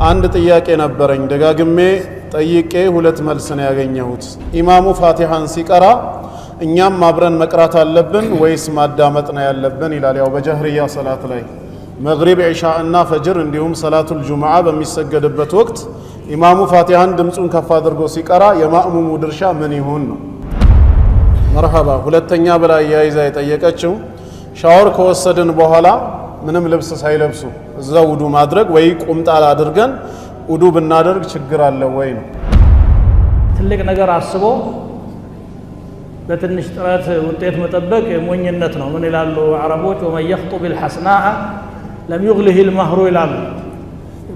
አንድ ጥያቄ ነበረኝ ደጋግሜ ጠይቄ ሁለት መልስ ነው ያገኘሁት። ኢማሙ ፋቲሃን ሲቀራ እኛም አብረን መቅራት አለብን ወይስ ማዳመጥ ነው ያለብን ይላል። ያው በጀህሪያ ሰላት ላይ መግሪብ፣ ኢሻ እና ፈጅር እንዲሁም ሰላቱል ጁሙዓ በሚሰገድበት ወቅት ኢማሙ ፋቲሃን ድምጹን ከፍ አድርጎ ሲቀራ የማእሙሙ ድርሻ ምን ይሁን ነው። መርሐባ። ሁለተኛ ብላ ያይዛ የጠየቀችው ሻወር ከወሰድን በኋላ ምንም ልብስ ሳይለብሱ እዛው ውዱ ማድረግ ወይ ቁምጣል አድርገን ውዱ ብናደርግ ችግር አለ ወይ ነው። ትልቅ ነገር አስቦ በትንሽ ጥረት ውጤት መጠበቅ ሞኝነት ነው። ምን ይላሉ አረቦች? ወመን የኽጡብ الحسناء لم يغله المهر ይላሉ።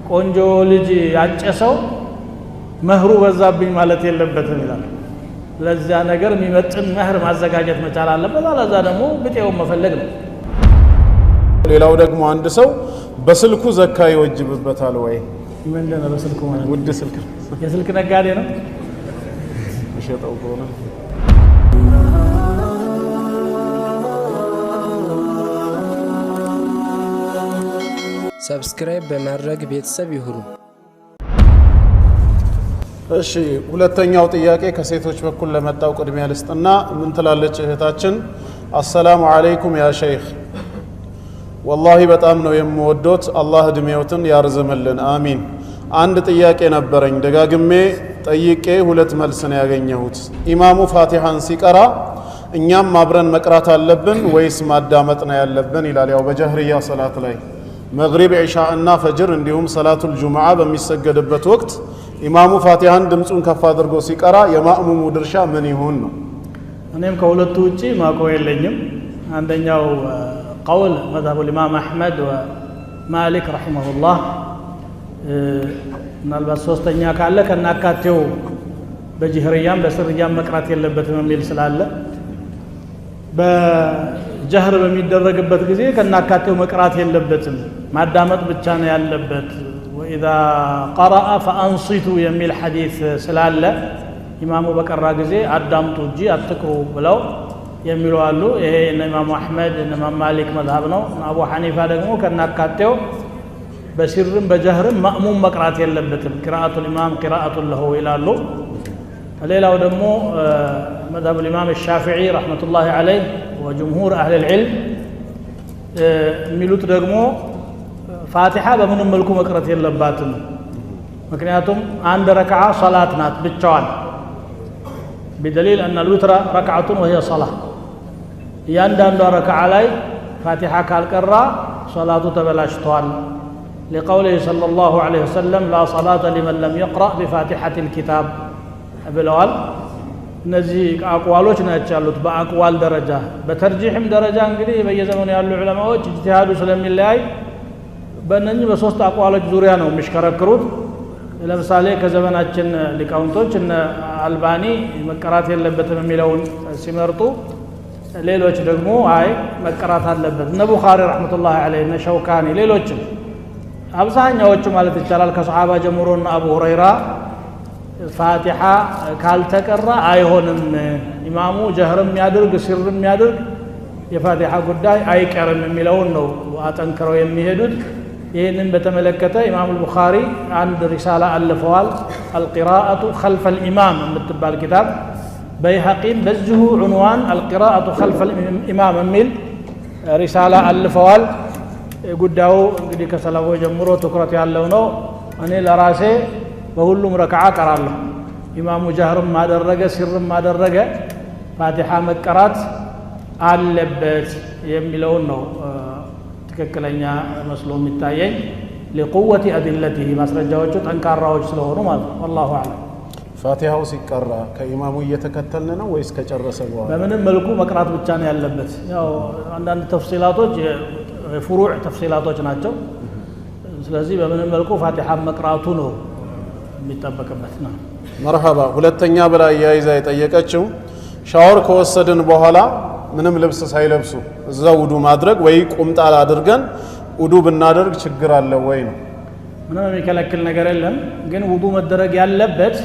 ቆንጆ ልጅ ያጨሰው መህሩ በዛብኝ ማለት የለበትም ይላሉ። ለዛ ነገር የሚመጥን መህር ማዘጋጀት መቻል አለበት። አለዛ ደግሞ ብጤውን መፈለግ ነው። ሌላው ደግሞ አንድ ሰው በስልኩ ዘካ ይወጅብበታል ወይ? ምንድነው በስልኩ ማለት? ውድ ስልክ የስልክ ነጋዴ ነው ሸጠው ከሆነ ሰብስክራይብ በማድረግ ቤተሰብ ይሁኑ። እሺ፣ ሁለተኛው ጥያቄ ከሴቶች በኩል ለመጣው ቅድሚያ ልስጥና ምን ትላለች እህታችን? አሰላሙ አለይኩም ያ ሸይኽ፣ ወላሂ በጣም ነው የምወዶት፣ አላህ እድሜዎትን ያርዝምልን፣ አሚን። አንድ ጥያቄ ነበረኝ ደጋግሜ ጠይቄ ሁለት መልስ ነው ያገኘሁት። ኢማሙ ፋቲሃን ሲቀራ እኛም አብረን መቅራት አለብን ወይስ ማዳመጥ ነው ያለብን ይላል። ያው በጀህሪያ ሰላት ላይ መግሪብ፣ ኢሻ እና ፈጅር እንዲሁም ሰላቱል ጁሙዓ በሚሰገድበት ወቅት ኢማሙ ፋቲሃን ድምጹን ከፍ አድርጎ ሲቀራ የማእሙሙ ድርሻ ምን ይሁን ነው። እኔም ከሁለቱ ውጪ ማቆ የለኝም። አንደኛው ቀውል መዝሀቡ ኢማም አሕመድ ወማሊክ ረሂመሁላህ፣ ምናልባት ሶስተኛ ካለ ከናካቴው በጅህርያም በስርያም መቅራት የለበትም የሚል ስላለ በጀህር በሚደረግበት ጊዜ ከናካቴው መቅራት የለበትም፣ ማዳመጥ ብቻ ነው ያለበት። ወኢዛ ቀረአ ፈአንሲቱ የሚል ሐዲስ ስላለ ኢማሙ በቀራ ጊዜ አዳምጡ እንጂ አትቅሩ ብለው የሚሉ አሉ። ይሄ እነ ኢማሙ አሕመድ እነ ኢማም ማሊክ መዝሀብ ነው። አቡ ሐኒፋ ደግሞ ከናካቴው በሲርም በጀህርም ማእሙም መቅራት የለበትም፣ ቂራአቱል ኢማም ቂራአቱን ለሁ ይላሉ። ሌላው ደግሞ መዝሀብ ኢማም ሻፊዒ ረሕመቱላሂ ዐለይህ ወጅምሁር አህለል ዒልም የሚሉት ደግሞ ፋቲሓ በምንም መልኩ መቅረት የለባትም። ምክንያቱም አንድ ረክዓ ሰላት ናት ብቻዋን፣ ቢደሊል አነ ልዊትረ ረክዓቱን ወሂየ ሰላህ። እያንዳንዷ ረክዓ ላይ ፋቲሓ ካልቀራ ሰላቱ ተበላሽተዋል። ሊቀውሊህ ሰለላሁ ዐለይሂ ወሰለም ላ ሰላተ ሊመን ለም የቅረእ ቢፋቲሐት ልኪታብ ብለዋል። እነዚህ አቅዋሎች ናቸው ያሉት በአቅዋል ደረጃ። በተርጂሕም ደረጃ እንግዲህ በየዘመኑ ያሉ ዑለማዎች እጅቲሃዱ ስለሚለያይ በእነኚህ በሶስት አቅዋሎች ዙሪያ ነው የሚሽከረክሩት። ለምሳሌ ከዘመናችን ሊቃውንቶች እነ አልባኒ መቀራት የለበትም የሚለውን ሲመርጡ፣ ሌሎች ደግሞ አይ መቀራት አለበት፣ እነ ቡኻሪ ረሕመቱላሂ ዐለይህ፣ እነ ሸውካኒ፣ ሌሎችም አብዛኛዎቹ ማለት ይቻላል ከሰሓባ ጀምሮ እነ አቡ ሁረይራ ፋቲሓ ካልተቀራ አይሆንም፣ ኢማሙ ጀህርም ያድርግ ሲርም ያድርግ የፋቲሓ ጉዳይ አይቀርም የሚለውን ነው አጠንክረው የሚሄዱት። ይህንን በተመለከተ ኢማም አልቡኻሪ አንድ ሪሳላ አልፈዋል፣ አልቂራአቱ ኸልፈል ኢማም የምትባል ኪታብ። በይሐቂም በዚሁ ዑንዋን አልቂራአቱ ኸልፈል ኢማም የሚል ሪሳላ አልፈዋል። ጉዳዩ እንግዲህ ከሰለፎ ጀምሮ ትኩረት ያለው ነው። እኔ ለራሴ በሁሉም ረክዓ ቀራለሁ፣ ኢማሙ ጀህርም አደረገ ሲርም አደረገ ፋቲሓ መቀራት አለበት የሚለውን ነው ትክክለኛ መስሎ የሚታየኝ። ሊቁወቲ አድለቲሂ ማስረጃዎቹ ጠንካራዎች ስለሆኑ ማለት ነው። ወላሁ አዕለም። ፋቲሃው ሲቀራ ከኢማሙ እየተከተልን ነው ወይስ ከጨረሰ በኋላ? በምንም መልኩ መቅራት ብቻ ነው ያለበት። ያው አንዳንድ ተፍሲላቶች ፍሩዕ ተፍሲላቶች ናቸው። ስለዚህ በምንም መልኩ ፋቲሃ መቅራቱ ነው የሚጠበቅበት ነው። መርሐባ። ሁለተኛ ብላ ያይዛ የጠየቀችው ሻወር ከወሰድን በኋላ ምንም ልብስ ሳይለብሱ እዛው ውዱ ማድረግ ወይ ቁምጣል አድርገን ውዱ ብናደርግ ችግር አለ ወይ ነው። ምንም የሚከለክል ነገር የለም፣ ግን ውዱ መደረግ ያለበት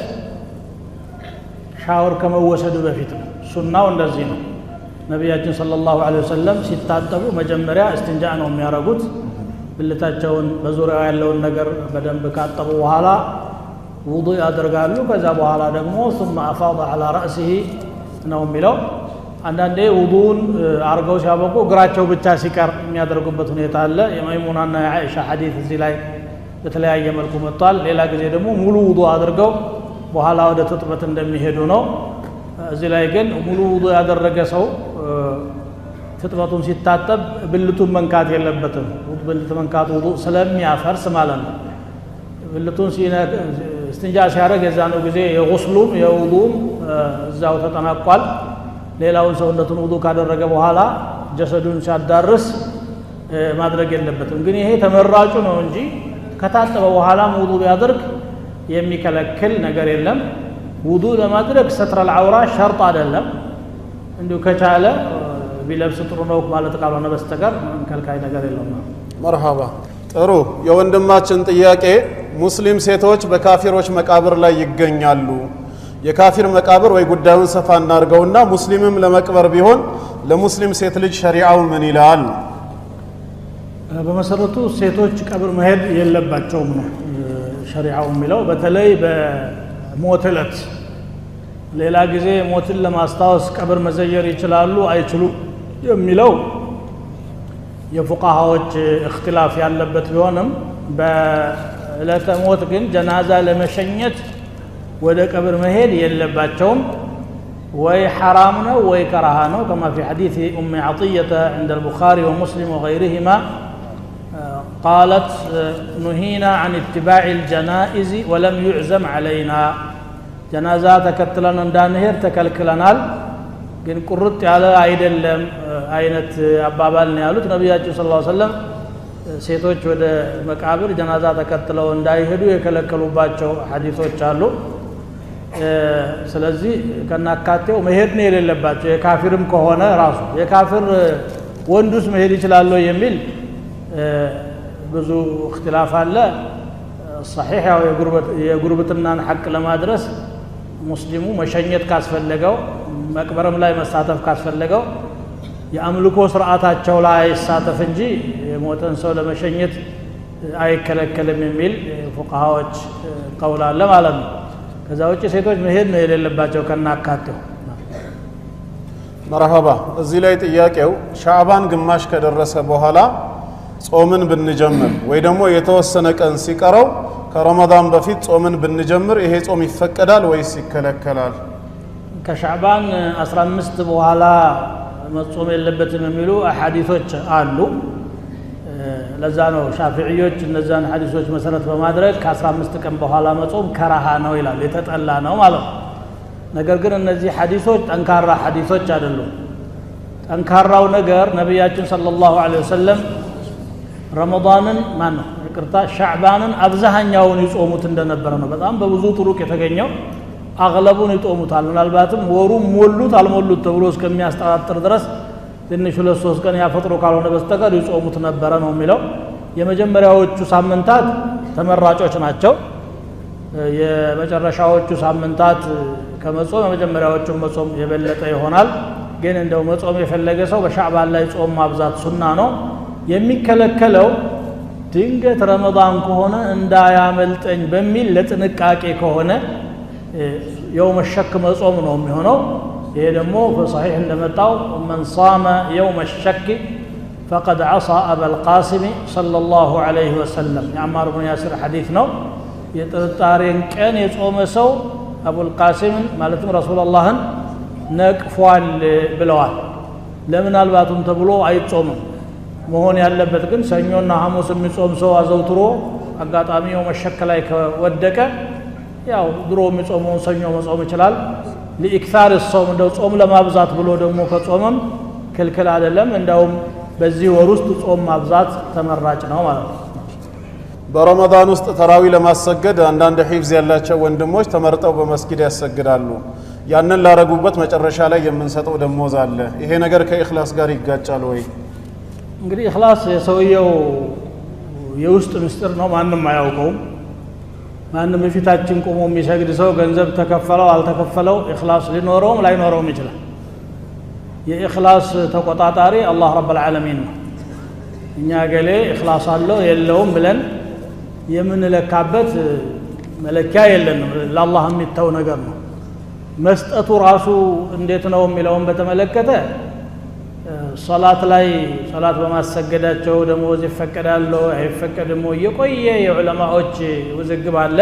ሻወር ከመወሰዱ በፊት ነው። ሱናው እንደዚህ ነው። ነቢያችን ሰለላሁ ዐለይሂ ወሰለም ሲታጠቡ መጀመሪያ እስትንጃ ነው የሚያደርጉት። ብልታቸውን በዙሪያው ያለውን ነገር በደንብ ካጠቡ በኋላ ውዱእ ያደርጋሉ። ከዛ በኋላ ደግሞ ثم افاض على راسه ነው የሚለው። አንዳንዴ ውዱኡን አርገው ሲያበቁ እግራቸው ብቻ ሲቀር የሚያደርጉበት ሁኔታ አለ። የመይሙናና የአኢሻ ሐዲስ እዚህ ላይ በተለያየ መልኩ መጥቷል። ሌላ ጊዜ ደግሞ ሙሉ ውዱእ አድርገው በኋላ ወደ ትጥበት እንደሚሄዱ ነው። እዚህ ላይ ግን ሙሉ ውዱእ ያደረገ ሰው ትጥበቱን ሲታጠብ ብልቱን መንካት የለበትም። ብልት መንካት ውዱእ ስለሚያፈርስ ማለት ነው። ብልቱን እስትንጃ ሲያደርግ የዛነው ጊዜ የጉስሉም የውዱኡም እዛው ተጠናቋል። ሌላውን ሰውነቱን ውዱእ ካደረገ በኋላ ጀሰዱን ሲያዳርስ ማድረግ የለበትም። ግን ይሄ ተመራጩ ነው እንጂ ከታጠበ በኋላ ውዱእ ቢያደርግ የሚከለክል ነገር የለም። ውዱእ ለማድረግ ሰትረል ዐውራ ሸርጥ አይደለም። እንዲሁ ከቻለ ቢለብስ ጥሩ ነው ማለት ካልሆነ በስተቀር ከልካይ ነገር የለውም። መርሃባ ጥሩ። የወንድማችን ጥያቄ ሙስሊም ሴቶች በካፊሮች መቃብር ላይ ይገኛሉ። የካፊር መቃብር ወይ ጉዳዩን ሰፋ እናርገውና ሙስሊምም ለመቅበር ቢሆን ለሙስሊም ሴት ልጅ ሸሪዓው ምን ይላል? በመሰረቱ ሴቶች ቀብር መሄድ የለባቸውም ነው ሸሪዓው የሚለው። በተለይ በሞት ዕለት ሌላ ጊዜ ሞትን ለማስታወስ ቀብር መዘየር ይችላሉ አይችሉም የሚለው የፉቃሃዎች እክትላፍ ያለበት ቢሆንም በዕለተ ሞት ግን ጀናዛ ለመሸኘት ወደ ቀብር መሄድ የለባቸውም። ወይ ሐራም ነው ወይ ከራሃ ነው። ከማ ፊ ሐዲስ ኡም ዓጢየተ عند البخاري ومسلم وغيرهما قالت نهينا عن اتباع الجنائز ولم يعزم علينا ጀናዛ ተከትለን እንዳንሄድ ተከልክለናል። ግን ቁርጥ ያለ አይደለም አይነት አባባል ነው ያሉት ነብያችን ሰለላሁ ዐለይሂ ወሰለም። ሴቶች ወደ መቃብር ጀናዛ ተከትለው እንዳይሄዱ የከለከሉባቸው ሐዲሶች አሉ። ስለዚህ ከናካቴው መሄድ ነው የሌለባቸው። የካፊርም ከሆነ ራሱ የካፊር ወንዱስ መሄድ ይችላል የሚል ብዙ اختلاف አለ። صحيح ያው የጉርብትናን ሐቅ ለማድረስ ሙስሊሙ መሸኘት ካስፈለገው መቅበርም ላይ መሳተፍ ካስፈለገው የአምልኮ ስርዓታቸው ላይ ይሳተፍ እንጂ የሞተን ሰው ለመሸኘት አይከለከልም የሚል ፉቃሃዎች ቀውል አለ ማለት ነው። ከዛ ውጪ ሴቶች መሄድ ነው የሌለባቸው ከናካቴው። መርሃባ እዚህ ላይ ጥያቄው ሻዕባን ግማሽ ከደረሰ በኋላ ጾምን ብንጀምር ወይ ደግሞ የተወሰነ ቀን ሲቀረው ከረመዳን በፊት ጾምን ብንጀምር ይሄ ጾም ይፈቀዳል ወይስ ይከለከላል? ከሻዕባን 15 በኋላ መጾም የለበትም የሚሉ አሐዲሶች አሉ። ለዛ ነው ሻፊዒዮች እነዛን ሐዲሶች መሰረት በማድረግ ከ15 ቀን በኋላ መጾም ከራሃ ነው ይላል፣ የተጠላ ነው ማለት ነው። ነገር ግን እነዚህ ሐዲሶች ጠንካራ ሐዲሶች አይደሉም። ጠንካራው ነገር ነቢያችን ሰለላሁ ዐለይሂ ወሰለም ረመዳንን ይቅርታ ሻዕባንን አብዛኛውን ይጾሙት እንደነበረ ነው። በጣም በብዙ ጥሩቅ የተገኘው አግለቡን ይጾሙታል። ምናልባትም ወሩም ሞሉት አልሞሉት ተብሎ እስከሚያስጠራጥር ድረስ ትንሽ 2-3 ቀን ያፈጥሩ ካልሆነ በስተቀር ይጾሙት ነበረ ነው የሚለው። የመጀመሪያዎቹ ሳምንታት ተመራጮች ናቸው። የመጨረሻዎቹ ሳምንታት ከመጾም የመጀመሪያዎቹን መጾም የበለጠ ይሆናል። ግን እንደው መጾም የፈለገ ሰው በሻዕባን ላይ ጾም ማብዛት ሱና ነው። የሚከለከለው ድንገት ረመዳን ከሆነ እንዳያመልጠኝ በሚል ለጥንቃቄ ከሆነ የውመ ሸክ መጾም ነው የሚሆነው። ይሄ ደግሞ በሰሒሕ እንደመጣው መን ሷመ የውመ ሸክ ፈቀድ ዐሳ አበል ቃሲም ሰለላሁ ዐለይሂ ወሰለም የዓማር ብን ያሲር ሐዲስ ነው። የጥርጣሬን ቀን የጾመ ሰው አቡል ቃሲምን ማለትም ረሱላላህን ነቅፏል ብለዋል። ለምን አልባቱም ተብሎ አይጾምም። መሆን ያለበት ግን ሰኞና ሐሙስ የሚጾም ሰው አዘውትሮ አጋጣሚ የውመ ሸክ ላይ ከወደቀ ያው ድሮ የሚጾመውን ሰኞ መጾም ይችላል። ለኢክታር الصوم እንደው ጾም ለማብዛት ብሎ ደግሞ ከጾመም ክልክል አይደለም። እንደውም በዚህ ወር ውስጥ ጾም ማብዛት ተመራጭ ነው ማለት ነው። በረመዳን ውስጥ ተራዊ ለማሰገድ አንዳንድ ሒፍዝ ያላቸው ወንድሞች ተመርጠው በመስጊድ ያሰግዳሉ። ያንን ላረጉበት መጨረሻ ላይ የምንሰጠው ደሞዝ አለ። ይሄ ነገር ከኢኽላስ ጋር ይጋጫል ወይ? እንግዲህ ኢኽላስ የሰውየው የውስጥ ምስጢር ነው፣ ማንም አያውቀውም። ማንም በፊታችን ቆሞ የሚሰግድ ሰው ገንዘብ ተከፈለው አልተከፈለው ኢኽላስ ሊኖረውም ላይኖረውም ይችላል። የኢኽላስ ተቆጣጣሪ አላህ ረብል ዓለሚን ነው። እኛ ገሌ ኢኽላስ አለው የለውም ብለን የምንለካበት መለኪያ የለንም ለአላህ የሚተው ነገር ነው መስጠቱ ራሱ እንዴት ነው የሚለውን በተመለከተ ሶላት ላይ ሶላት በማሰገዳቸው ደሞዝ ይፈቀዳል አይፈቀድም የቆየ የዑለማዎች ውዝግብ አለ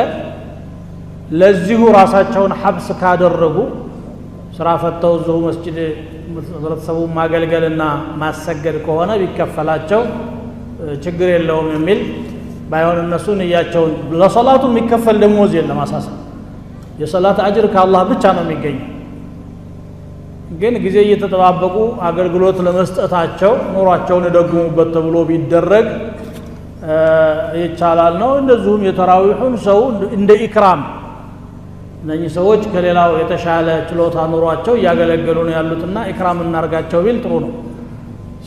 ለዚሁ ራሳቸውን ሐብስ ካደረጉ ስራ ፈተው እዚሁ መስጂድ ህብረተሰቡ ማገልገልና ማሰገድ ከሆነ ቢከፈላቸው ችግር የለውም የሚል ባይሆን እነሱ ንያቸውን ለሶላቱ የሚከፈል ደሞዝ የለም አሳሰብ የሶላት አጅር ከአላህ ብቻ ነው የሚገኘው ግን ጊዜ እየተጠባበቁ አገልግሎት ለመስጠታቸው ኑሯቸውን ደግሞበት ተብሎ ቢደረግ ይቻላል ነው እንደዚሁም የተራዊሁን ሰው እንደ ኢክራም እነኚህ ሰዎች ከሌላው የተሻለ ችሎታ ኑሯቸው ያገለገሉ ነው ያሉትና ኢክራም እናርጋቸው ቢል ጥሩ ነው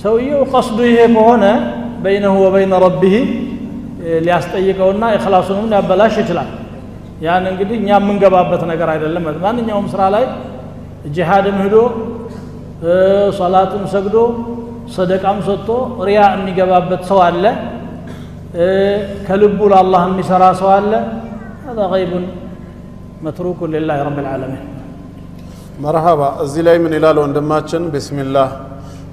ሰውየው ቀስዱ ይሄ ከሆነ በይነሁ ወበይነ ረቢህ ሊያስጠይቀውና ኢኽላሱንም ሊያበላሽ ይችላል ያን እንግዲህ እኛ የምንገባበት ነገር አይደለም ማንኛውም ስራ ላይ ጂሃድም ሄዶ ሶላትም ሰግዶ ሰደቃም ሰጥቶ ሪያ የሚገባበት ሰው አለ ከልቡ ለአላህ የሚሰራ ሰው አለ هذا غيب متروك لله رب العالمين مرحبا እዚህ ላይ ምን ይላል ወንድማችን ቢስሚላህ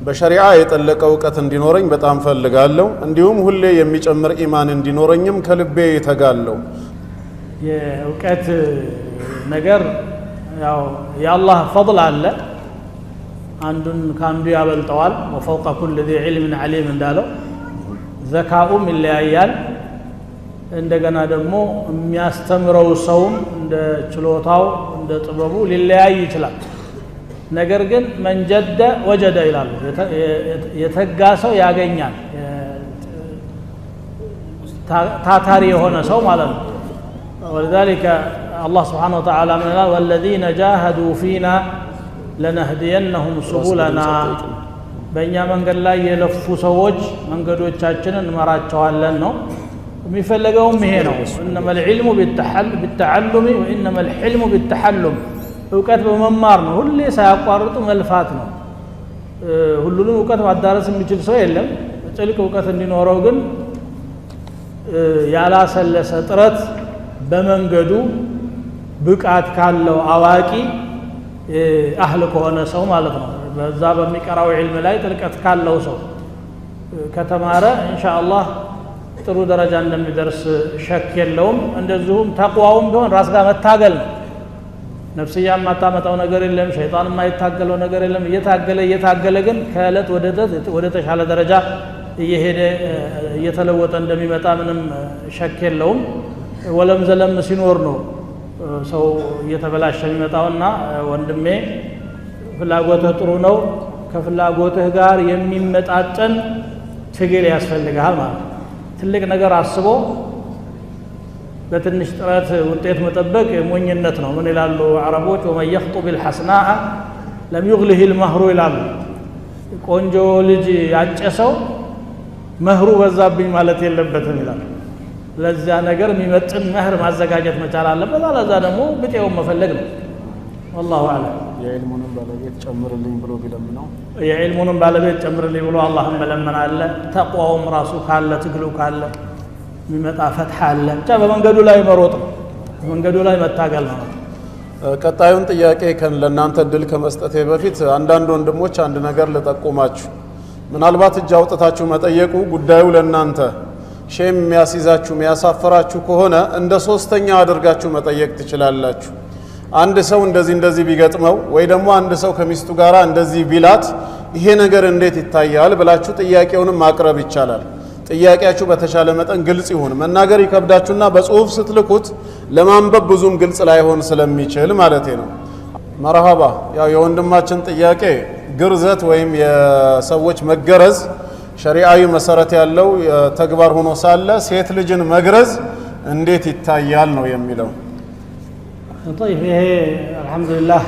በሸሪዓ የጠለቀ ዕውቀት እንዲኖረኝ በጣም ፈልጋለሁ እንዲሁም ሁሌ የሚጨምር ኢማን እንዲኖረኝም ከልቤ ይተጋለሁ የዕውቀት ነገር ያው የአላህ ፈضል አለ አንዱን ካንዱ ያበልጠዋል وفوق كل ذي علم عليم እንዳለው ዘካኡም ይለያያል እንደገና ደግሞ የሚያስተምረው ሰውም እንደ ችሎታው እንደ ጥበቡ ሊለያይ ይችላል ነገር ግን መንጀደ ወጀደ ይላሉ የተጋ ሰው ያገኛል ታታሪ የሆነ ሰው ማለት ነው ولذلك الله سبحانه وتعالى من قال والذين جاهدوا فينا لنهدينهم سبلنا በእኛ መንገድ ላይ የለፉ ሰዎች መንገዶቻችንን እንመራቸዋለን ነው የሚፈልገውም ይሄ ነው انما العلم بالتعلم وانما الحلم بالتحلم ዕውቀት በመማር ነው ሁሌ ሳያቋርጡ መልፋት ነው ሁሉንም ዕውቀት ማዳረስ የሚችል ሰው የለም ጥልቅ ዕውቀት እንዲኖረው ግን ያላሰለሰ ጥረት በመንገዱ ብቃት ካለው አዋቂ አህል ከሆነ ሰው ማለት ነው በዛ በሚቀራው ዒልም ላይ ጥልቀት ካለው ሰው ከተማረ ኢንሻአላህ ጥሩ ደረጃ እንደሚደርስ ሸክ የለውም እንደዚሁም ተቅዋውም ቢሆን ራስ ጋር መታገል ነው ነፍስያ ማታመጣው ነገር የለም ሸይጣን የማይታገለው ነገር የለም እየታገለ ግን ከእለት ወደ ተሻለ ደረጃ እየሄደ እየተለወጠ እንደሚመጣ ምንም ሸክ የለውም ወለም ዘለም ሲኖር ነው ሰው እየተበላሸ የሚመጣውና ወንድሜ ፍላጎትህ ጥሩ ነው ከፍላጎትህ ጋር የሚመጣጠን ትግል ያስፈልጋል ማለት ትልቅ ነገር አስቦ በትንሽ ጥረት ውጤት መጠበቅ ሞኝነት ነው ምን ይላሉ አረቦች ومن يخطب الحسناء لم يغله المهر ይላሉ ቆንጆ ልጅ ያጨሰው መህሩ በዛብኝ ማለት የለበትም ይላሉ ለዛ ነገር የሚመጥን መህር ማዘጋጀት መቻል አለበት አለዛ ደግሞ ብጤውን መፈለግ ነው والله اعلم የዕልሙንም ባለቤት ጨምርልኝ ብሎ ቢለምነው የዕልሙንም ባለቤት ጨምርልኝ ብሎ አላህን መለመን አለ ተቅዋውም ራሱ ካለ ትግሉ ካለ የሚመጣ ፈትሐ አለ ብቻ በመንገዱ ላይ መሮጥ በመንገዱ ላይ መታገል ነው ቀጣዩን ጥያቄ ለእናንተ ድል ከመስጠቴ በፊት አንዳንድ ወንድሞች አንድ ነገር ልጠቁማችሁ ምናልባት እጅ አውጥታችሁ መጠየቁ ጉዳዩ ለእናንተ ሼም የሚያስይዛችሁ የሚያሳፍራችሁ ከሆነ እንደ ሶስተኛ አድርጋችሁ መጠየቅ ትችላላችሁ አንድ ሰው እንደዚህ ቢገጥመው ወይ ደግሞ አንድ ሰው ከሚስቱ ጋር እንደዚህ ቢላት ይሄ ነገር እንዴት ይታያል ብላችሁ ጥያቄውንም ማቅረብ ይቻላል ጥያቄያችሁ በተሻለ መጠን ግልጽ ይሁን መናገር ይከብዳችሁና በጽሁፍ ስትልኩት ለማንበብ ብዙም ግልጽ ላይሆን ስለሚችል ማለት ነው መርሃባ ያው የወንድማችን ጥያቄ ግርዘት ወይም የሰዎች መገረዝ ሸሪዓዊ መሰረት ያለው ተግባር ሆኖ ሳለ ሴት ልጅን መግረዝ እንዴት ይታያል ነው የሚለው طيب ይሄ አልহামዱሊላህ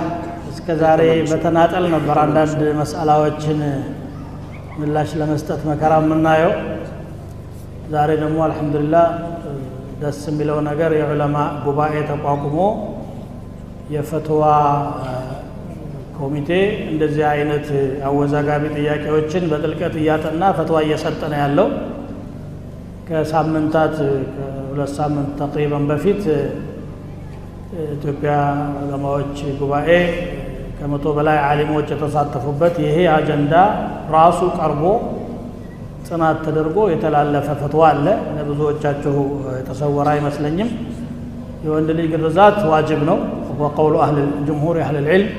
እስከዛሬ በተናጠል ነበር አንዳንድ መስአላዎችን ምላሽ ለመስጠት መከራ የምናየው ዛሬ ደግሞ አልহামዱሊላህ ደስ የሚለው ነገር የዑለማ ጉባኤ ተቋቁሞ የፈትዋ ኮሚቴ እንደዚህ አይነት አወዛጋቢ ጥያቄዎችን በጥልቀት እያጠና ፈትዋ እየሰጠ ነው ያለው። ከሳምንታት ከሁለት ሳምንት ተቅሪበን በፊት ኢትዮጵያ ዑለማዎች ጉባኤ ከመቶ በላይ ዓሊሞች የተሳተፉበት ይሄ አጀንዳ ራሱ ቀርቦ ጥናት ተደርጎ የተላለፈ ፈትዋ አለ። ለብዙዎቻችሁ የተሰወረ አይመስለኝም። የወንድ ልጅ ግርዛት ዋጅብ ነው ወቀውሉ አህል ጅምሁር አህል العلم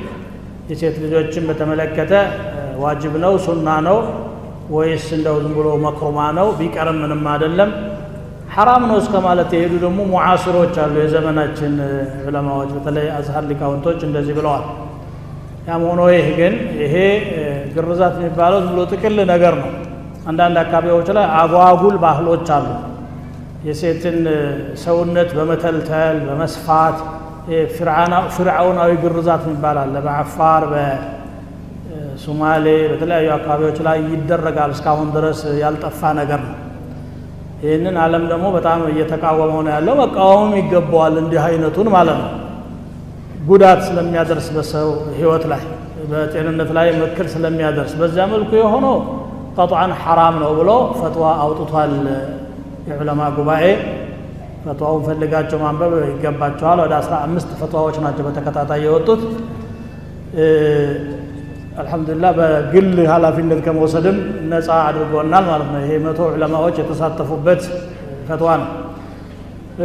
የሴት ልጆችን በተመለከተ ዋጅብ ነው ሱና ነው ወይስ እንደው ዝም ብሎ መክሩማ ነው ቢቀርም ምንም አይደለም ሐራም ነው እስከ ማለት የሄዱ ደግሞ ሙዓሲሮች አሉ። የዘመናችን ዑለማዎች በተለይ አዝሃር ሊቃውንቶች እንደዚህ ብለዋል። ያም ሆኖ ይህ ግን ይሄ ግርዛት የሚባለው ዝም ብሎ ጥቅል ነገር ነው። አንዳንድ አካባቢዎች ላይ አጓጉል ባህሎች አሉ። የሴትን ሰውነት በመተልተል በመስፋት ፍርዓውናዊ ግርዛት ይባላል። በአፋር በሶማሌ በተለያዩ አካባቢዎች ላይ ይደረጋል። እስካሁን ድረስ ያልጠፋ ነገር ነው። ይህንን ዓለም ደግሞ በጣም እየተቃወመው ነው ያለው። መቃወምም ይገባዋል እንዲህ አይነቱን ማለት ነው። ጉዳት ስለሚያደርስ በሰው ህይወት ላይ በጤንነት ላይ መክል ስለሚያደርስ በዛ መልኩ የሆነው ቀጥዓን ሐራም ነው ብሎ ፈትዋ አውጥቷል የዑለማ ጉባኤ። ፈትዋውን ፈልጋቸው ማንበብ ይገባቸዋል። ወደ 15 ፈትዋዎች ናቸው በተከታታይ የወጡት። አልহামዱሊላህ በግል ኃላፊነት ከመውሰድም ነፃ አድርጎናል ማለት ነው። ይሄ 100 ዑለማዎች የተሳተፉበት ፈትዋ ነው።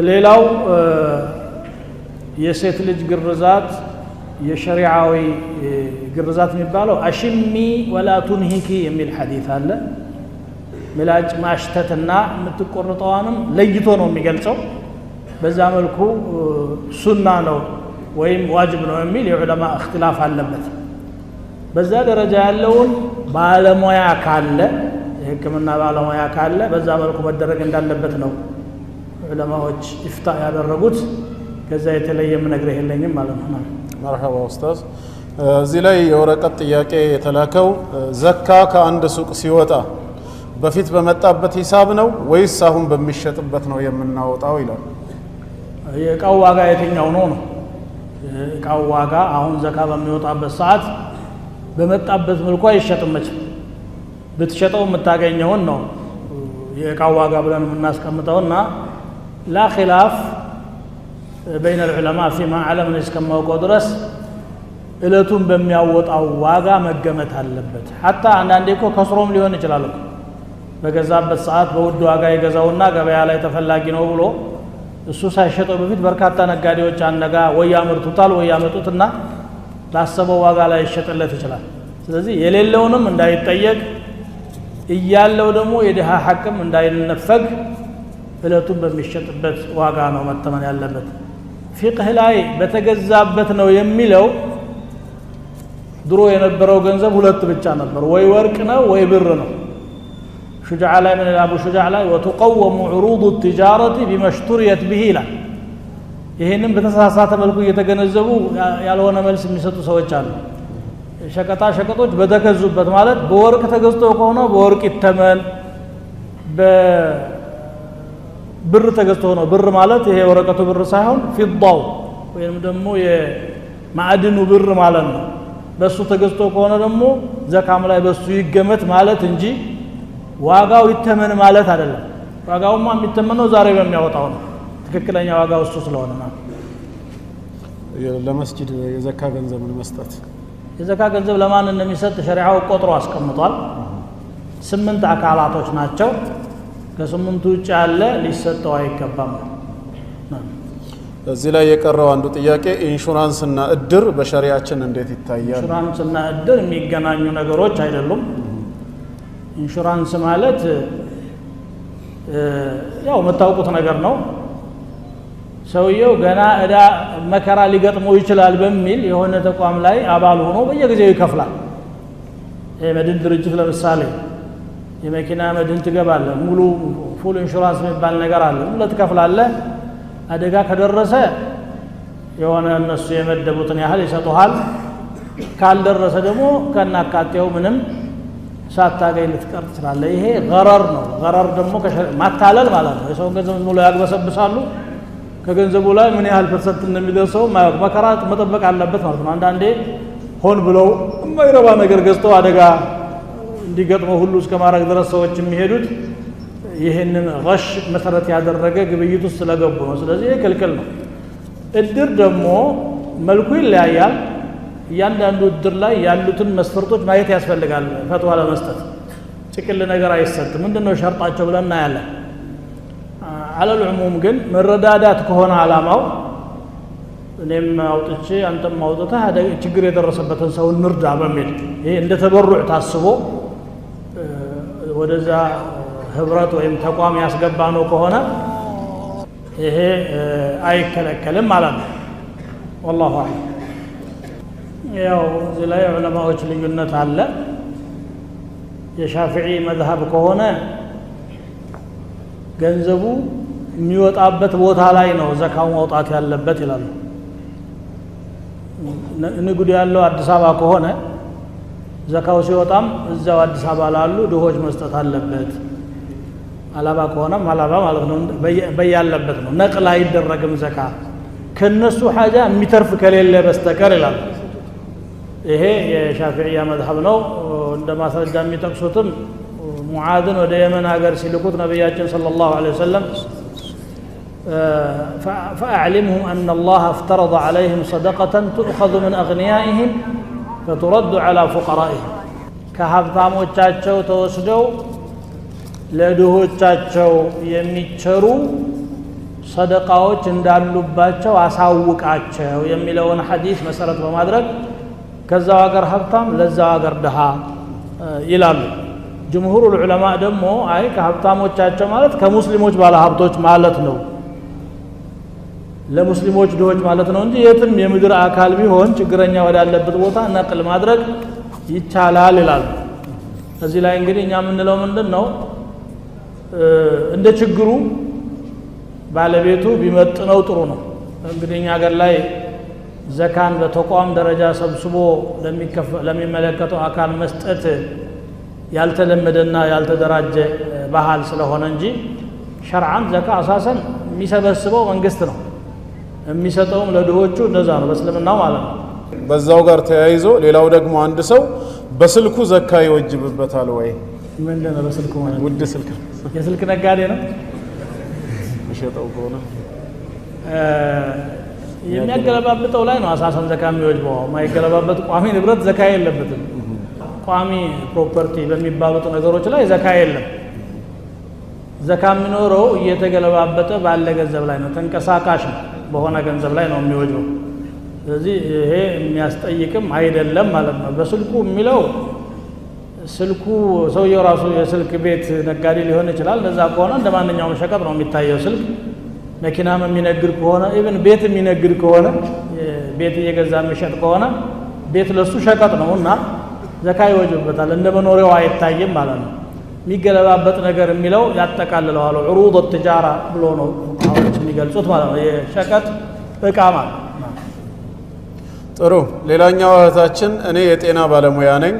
ሌላው የሴት ልጅ ግርዛት የሸሪዓዊ ግርዛት የሚባለው አሽሚ ወላ ቱንሂኪ የሚል ሐዲስ አለ። ምላጭ ማሽተትና የምትቆርጠዋንም ለይቶ ነው የሚገልጸው። በዛ መልኩ ሱና ነው ወይም ዋጅብ ነው የሚል የዑለማ እክትላፍ አለበት። በዛ ደረጃ ያለውን ባለሙያ ካለ የህክምና ባለሙያ ካለ በዛ መልኩ መደረግ እንዳለበት ነው ዑለማዎች ኢፍታ ያደረጉት። ከዛ የተለየ የምነግርህ የለኝም ማለት ነው። መርሐባ ኡስታዝ። እዚህ ላይ የወረቀት ጥያቄ የተላከው ዘካ ከአንድ ሱቅ ሲወጣ በፊት በመጣበት ሂሳብ ነው ወይስ አሁን በሚሸጥበት ነው የምናወጣው ይላል። የእቃው ዋጋ የትኛው ነው ነው? የእቃው ዋጋ አሁን ዘካ በሚወጣበት ሰዓት በመጣበት መልኩ አይሸጥም። ብትሸጠው የምታገኘውን ነው የእቃው ዋጋ ብለን የምናስቀምጠውና ላ ኺላፍ በይነ العلماء فيما علمنا እስከማውቀው ድረስ እለቱን በሚያወጣው ዋጋ መገመት አለበት። ሐታ አንዳንዴ እኮ ከስሮም ሊሆን ይችላል። በገዛበት ሰዓት በውድ ዋጋ የገዛውና ገበያ ላይ ተፈላጊ ነው ብሎ እሱ ሳይሸጠው በፊት በርካታ ነጋዴዎች አንደጋ ወይ ያመርቱታል ወይ ያመጡትና ላሰበው ዋጋ ላይ ይሸጥለት ይችላል። ስለዚህ የሌለውንም እንዳይጠየቅ እያለው ደግሞ የድሃ ሐቅም እንዳይነፈግ እለቱን በሚሸጥበት ዋጋ ነው መተመን ያለበት። ፊቅህ ላይ በተገዛበት ነው የሚለው ድሮ የነበረው ገንዘብ ሁለት ብቻ ነበር፣ ወይ ወርቅ ነው ወይ ብር ነው። ሹጃዓ ላይ ምን አቡ ሹጃዓ ላይ ወተቀወሙ ዑሩድ التجارة بما اشتريت به ይላል። ይሄንን በተሳሳተ መልኩ እየተገነዘቡ ያልሆነ መልስ የሚሰጡ ሰዎች አሉ። ሸቀጣ ሸቀጦች በተገዙበት ማለት በወርቅ ተገዝቶ ከሆነ በወርቅ ይተመን፣ በብር ተገዝቶ ነው። ብር ማለት ይሄ ወረቀቱ ብር ሳይሆን ፊዳው ወይም ደግሞ የማዕድኑ ብር ማለት ነው። በሱ ተገዝቶ ከሆነ ደግሞ ዘካም ላይ በሱ ይገመት ማለት እንጂ ዋጋው ይተመን ማለት አይደለም። ዋጋውማ የሚተመነው ዛሬ በሚያወጣው ነው። ትክክለኛ ዋጋው እሱ ስለሆነ ነው። ለመስጂድ የዘካ ገንዘብን መስጠት የዘካ ገንዘብ ለማን እንደሚሰጥ ሸሪዓው ቆጥሮ አስቀምጧል። 8 አካላቶች ናቸው። ከ8ቱ ውጭ ያለ ሊሰጠው አይገባም። እዚህ ላይ የቀረው አንዱ ጥያቄ ኢንሹራንስና እድር በሸሪዓችን እንዴት ይታያል? ኢንሹራንስና እድር የሚገናኙ ነገሮች አይደሉም። ኢንሹራንስ ማለት ያው የምታውቁት ነገር ነው። ሰውየው ገና እዳ መከራ ሊገጥመው ይችላል በሚል የሆነ ተቋም ላይ አባል ሆኖ በየጊዜው ይከፍላል። የመድን ድርጅት ለምሳሌ የመኪና መድን ትገባለህ፣ ሙሉ ፉል ኢንሹራንስ የሚባል ነገር አለ። ሙሉ ትከፍላለህ። አደጋ ከደረሰ የሆነ እነሱ የመደቡትን ያህል ይሰጡሃል። ካልደረሰ ደግሞ ከናካቴው ምንም ሳታገኝ ልትቀር ትችላለህ። ይሄ ገረር ነው። ገረር ደግሞ ማታለል ማለት ነው። የሰው ገንዘብ ሙሉ ያግበሰብሳሉ። ከገንዘቡ ላይ ምን ያህል ፐርሰንት እንደሚደርሰው መከራ መጠበቅ አለበት ማለት ነው። አንዳንዴ ሆን ብለው የማይረባ ነገር ገዝተው አደጋ እንዲገጥመው ሁሉ እስከ ማድረግ ድረስ ሰዎች የሚሄዱት ይህንን ገሽ መሰረት ያደረገ ግብይት ውስጥ ስለገቡ ነው። ስለዚህ ይህ ክልክል ነው። እድር ደግሞ መልኩ ይለያያል። እያንዳንዱ እድር ላይ ያሉትን መስፈርቶች ማየት ያስፈልጋል ፈትዋ ለመስጠት። ጭቅል ነገር አይሰጥም። ምንድነው ሸርጣቸው ብለን እናያለን። አለል ዑሙም ግን መረዳዳት ከሆነ አላማው እኔም አውጥቼ አንተም አውጥተህ ችግር የደረሰበትን ሰው እንርዳ በሚል ይሄ እንደ ተበሩዕ ታስቦ ወደዛ ህብረት ወይም ተቋም ያስገባ ነው ከሆነ ይሄ አይከለከልም ማለት ነው። والله اعلم። ያው እዚህ ላይ ዑለማዎች ልዩነት አለ። የሻፊዒ መዝሀብ ከሆነ ገንዘቡ የሚወጣበት ቦታ ላይ ነው ዘካው መውጣት ያለበት ይላሉ። ንግዱ ያለው አዲስ አበባ ከሆነ ዘካው ሲወጣም እዛው አዲስ አበባ ላሉ ድሆች መስጠት አለበት። አላባ ከሆነም አላባ ማለት ነው፣ በያለበት ነው። ነቅል አይደረግም ዘካ ከነሱ ሐጃ የሚተርፍ ከሌለ በስተቀር ይላሉ። ይሄ የሻፊዒያ መዝሀብ ነው። እንደ ማስረጃ የሚጠቅሱትም ሙዓዝን ወደ የመን ሀገር ሲልኩት ነቢያችን ሰለላሁ ዐለይሂ ወሰለም فأعلمهم أن الله افترض عليهم صدقة تؤخذ من أغنيائهم فترد على فقرائهم كهبطاموቻቸው ተወስደው ለድሆቻቸው የሚቸሩ ሰደቃዎች እንዳሉባቸው አሳውቃቸው የሚለውን ሐዲስ መሰረት በማድረግ ከዛው ሀገር ሀብታም ለዛው ሀገር ድሃ ይላሉ። ጅምሁሩ ዑለማ ደግሞ አይ ከሀብታሞቻቸው ማለት ከሙስሊሞች ባለ ሀብቶች ማለት ነው፣ ለሙስሊሞች ድሆች ማለት ነው እንጂ የትም የምድር አካል ቢሆን ችግረኛ ወዳለበት ቦታ ነቅል ማድረግ ይቻላል ይላሉ። እዚህ ላይ እንግዲህ እኛ የምንለው ምንድነው እንደ ችግሩ ባለቤቱ ቢመጥነው ጥሩ ነው። እንግዲህ እኛ ሀገር ላይ ዘካን በተቋም ደረጃ ሰብስቦ ለሚመለከተው አካል መስጠት ያልተለመደና ያልተደራጀ ባህል ስለሆነ እንጂ ሸርዓን ዘካ አሳሰን የሚሰበስበው መንግስት ነው፣ የሚሰጠውም ለድሆቹ እንደዛ ነው በእስልምናው ማለት ነው። በዛው ጋር ተያይዞ ሌላው ደግሞ አንድ ሰው በስልኩ ዘካ ይወጅብበታል ወይ? ምንድነው በስልኩ ማለት? ውድ ስልክ የስልክ ነጋዴ ነው ይሸጠው ከሆነ የሚያገለባብጠው ላይ ነው አሳሰን ዘካ የሚወጅበው። ማይገለባበጥ ቋሚ ንብረት ዘካ የለበትም። ቋሚ ፕሮፐርቲ በሚባሉት ነገሮች ላይ ዘካ የለም። ዘካ የሚኖረው እየተገለባበጠ ባለ ገንዘብ ላይ ነው፣ ተንቀሳቃሽ በሆነ ገንዘብ ላይ ነው የሚወጀው። ስለዚህ ይሄ የሚያስጠይቅም አይደለም ማለት ነው። በስልኩ የሚለው ስልኩ ሰውየው ራሱ የስልክ ቤት ነጋዴ ሊሆን ይችላል። ለዛ ከሆነ እንደ ማንኛውም ሸቀጥ ነው የሚታየው። ስልክ መኪናም የሚነግድ ከሆነ ኢቭን ቤት የሚነግድ ከሆነ ቤት እየገዛ የሚሸጥ ከሆነ ቤት ለሱ ሸቀጥ ነው እና ዘካ ይወጅበታል። እንደ መኖሪያው አይታይም ማለት ነው። የሚገለባበጥ ነገር የሚለው ያጠቃልለዋል። ዑሩድ التجارة ብሎ ነው አሁን የሚገልጹት ማለት ነው። የሸቀጥ እቃ ማለት ነው። ጥሩ። ሌላኛው እህታችን እኔ የጤና ባለሙያ ነኝ።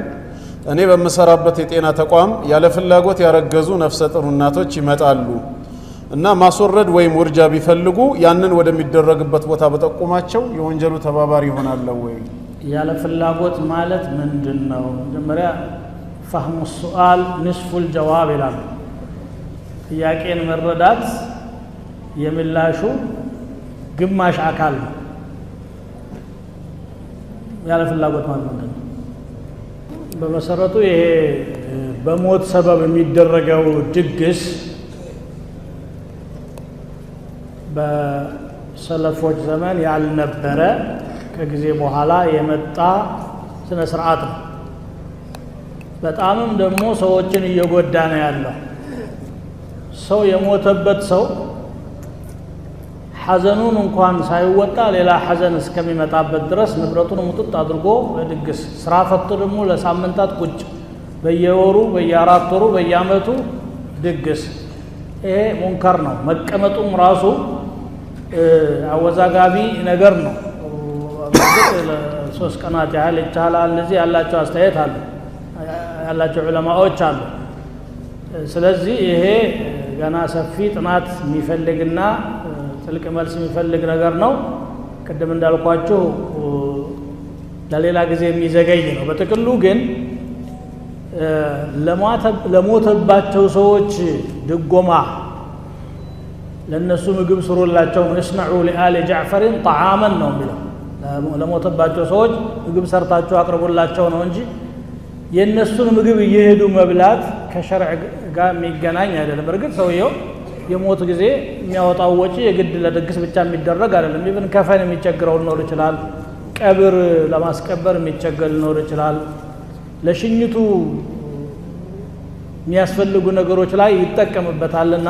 እኔ በመሰራበት የጤና ተቋም ያለ ፍላጎት ያረገዙ ነፍሰ ጡር እናቶች ይመጣሉ እና ማስወረድ ወይም ውርጃ ቢፈልጉ ያንን ወደሚደረግበት ቦታ በጠቁማቸው የወንጀሉ ተባባሪ ይሆናል ወይ? ያለ ፍላጎት ማለት ምንድነው? መጀመሪያ فهم السؤال نصف الجواب ይላል። ጥያቄን መረዳት የምላሹ ግማሽ አካል ነው። ያለ ፍላጎት ማለት ምንድነው? በመሰረቱ ይሄ በሞት ሰበብ የሚደረገው ድግስ በሰለፎች ዘመን ያልነበረ ከጊዜ በኋላ የመጣ ስነ ስርዓት ነው። በጣምም ደግሞ ሰዎችን እየጎዳ ነው ያለው። ሰው የሞተበት ሰው ሐዘኑን እንኳን ሳይወጣ ሌላ ሐዘን እስከሚመጣበት ድረስ ንብረቱን ሙጥጥ አድርጎ ለድግስ ስራ ፈቶ ደግሞ ለሳምንታት ቁጭ በየወሩ በየአራት ወሩ በየአመቱ ድግስ፣ ይሄ ሙንከር ነው። መቀመጡም ራሱ አወዛጋቢ ነገር ነው። ለሶስት ቀናት ያህል ይቻላል። እዚህ ያላቸው አስተያየት አለ ያላቸው ዑለማዎች አሉ። ስለዚህ ይሄ ገና ሰፊ ጥናት የሚፈልግና ጥልቅ መልስ የሚፈልግ ነገር ነው። ቅድም እንዳልኳችሁ ለሌላ ጊዜ የሚዘገይ ነው። በጥቅሉ ግን ለሞተባቸው ሰዎች ድጎማ ለነሱ ምግብ ስሩላቸው እስነዑ ለአሊ ጃዕፈርን طعاما ነው የሚለው ለሞተባቸው ሰዎች ምግብ ሰርታቸው አቅርቡላቸው ነው እንጂ የነሱን ምግብ እየሄዱ መብላት ከሸርዕ ጋር የሚገናኝ አይደለም። በርግጥ ሰውየው የሞት ጊዜ የሚያወጣው ወጪ የግድ ለድግስ ብቻ የሚደረግ አይደለም። ኢቭን ከፈን የሚቸግረው ሊኖር ይችላል። ቀብር ለማስቀበር የሚቸገር ሊኖር ይችላል። ለሽኝቱ የሚያስፈልጉ ነገሮች ላይ ይጠቀምበታልና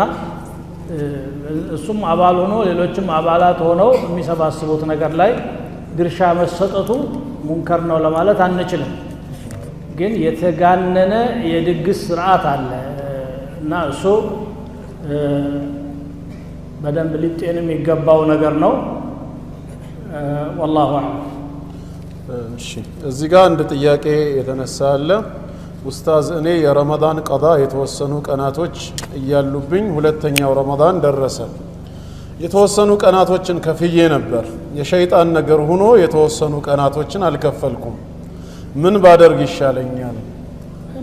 እሱም አባል ሆኖ ሌሎችም አባላት ሆነው የሚሰባስቡት ነገር ላይ ድርሻ መሰጠቱ ሙንከር ነው ለማለት አንችልም። ግን የተጋነነ የድግስ ስርዓት አለ እና እሱ በደንብ ሊጤን የሚገባው ነገር ነው። والله اعلم። እሺ እዚህ ጋር አንድ ጥያቄ የተነሳ አለ። ኡስታዝ እኔ የረመዳን ቀዳ የተወሰኑ ቀናቶች እያሉብኝ ሁለተኛው ረመዳን ደረሰ። የተወሰኑ ቀናቶችን ከፍዬ ነበር። የሸይጣን ነገር ሆኖ የተወሰኑ ቀናቶችን አልከፈልኩም። ምን ባደርግ ይሻለኛል?